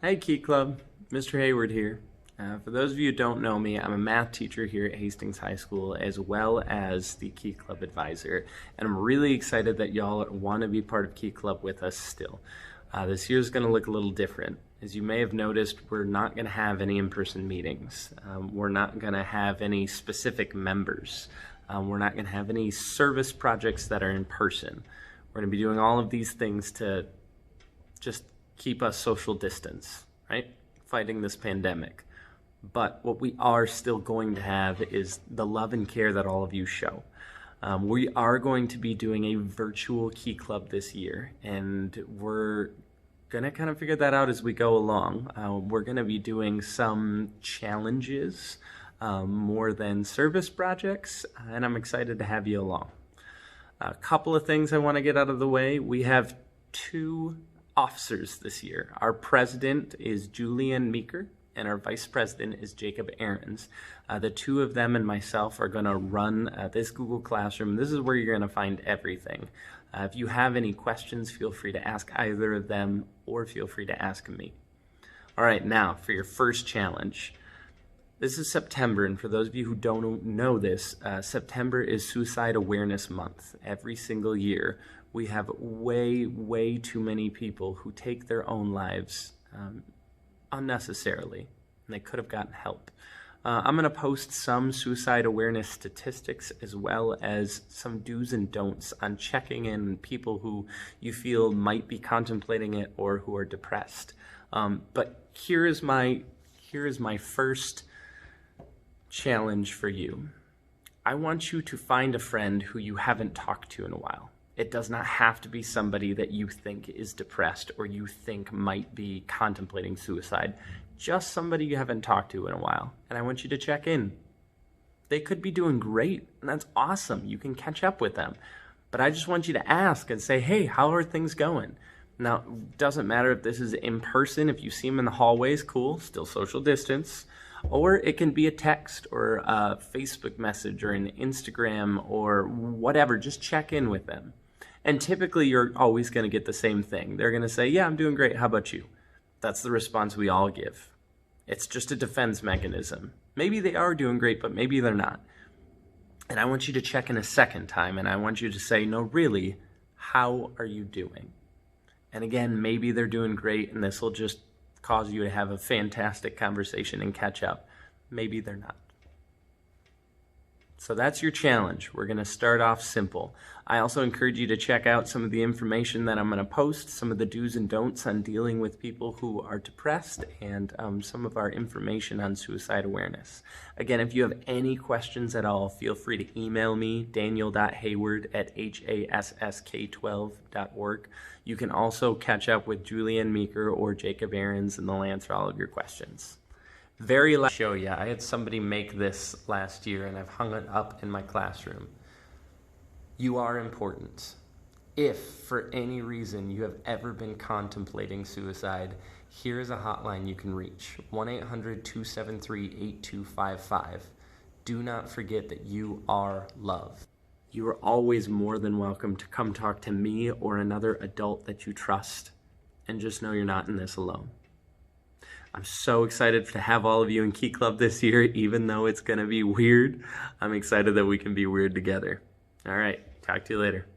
Hey Key Club, Mr. Hayward here. For those of you who don't know me, I'm a math teacher here at Hastings High School as well as the Key Club advisor, and I'm really excited that y'all want to be part of Key Club with us still. This year is going to look a little different. As you may have noticed, we're not going to have any in-person meetings. We're not going to have any specific members. We're not going to have any service projects that are in person. We're going to be doing all of these things to just keep us social distance, right? Fighting this pandemic. But what we are still going to have is the love and care that all of you show. We are going to be doing a virtual Key Club this year, and we're gonna kind of figure that out as we go along. We're gonna be doing some challenges more than service projects, and I'm excited to have you along. A couple of things I want to get out of the way. We have two officers this year. Our president is Julianne Meeker, and our vice president is Jacob Ahrens. The two of them and myself are going to run this Google Classroom. This is where you're going to find everything. If you have any questions, feel free to ask either of them, or feel free to ask me. All right, now for your first challenge. This is September, and for those of you who don't know this, September is Suicide Awareness Month. Every single year, we have way too many people who take their own lives unnecessarily, and they could have gotten help. I'm going to post some suicide awareness statistics as well as some do's and don'ts on checking in people who you feel might be contemplating it or who are depressed. But here is my first challenge for you. I want you to find a friend who you haven't talked to in a while. It does not have to be somebody that you think is depressed or you think might be contemplating suicide. Just somebody you haven't talked to in a while. And I want you to check in. They could be doing great, and that's awesome. You can catch up with them. But I just want you to ask and say, hey, how are things going? Now, it doesn't matter if this is in person. If you see them in the hallways, cool, still social distance. Or it can be a text or a Facebook message or an Instagram or whatever. Just check in with them. And typically, you're always going to get the same thing. They're going to say, yeah, I'm doing great. How about you? That's the response we all give. It's just a defense mechanism. Maybe they are doing great, but maybe they're not. And I want you to check in a second time, and I want you to say, no, really, how are you doing? And again, maybe they're doing great, and this will just cause you to have a fantastic conversation and catch up. Maybe they're not. So that's your challenge. We're going to start off simple. I also encourage you to check out some of the information that I'm going to post, some of the do's and don'ts on dealing with people who are depressed, and some of our information on suicide awareness. Again, if you have any questions at all, feel free to email me, daniel.hayward@hassk12.org. You can also catch up with Julianne Meeker or Jacob Ahrens, and they'll answer all of your questions. Very last show you. I had somebody make this last year, and I've hung it up in my classroom. You are important. If for any reason you have ever been contemplating suicide, here is a hotline you can reach, 1-800-273-8255. Do not forget that you are loved. You are always more than welcome to come talk to me or another adult that you trust, and just know you're not in this alone. I'm so excited to have all of you in Key Club this year, even though it's going to be weird. I'm excited that we can be weird together. All right, talk to you later.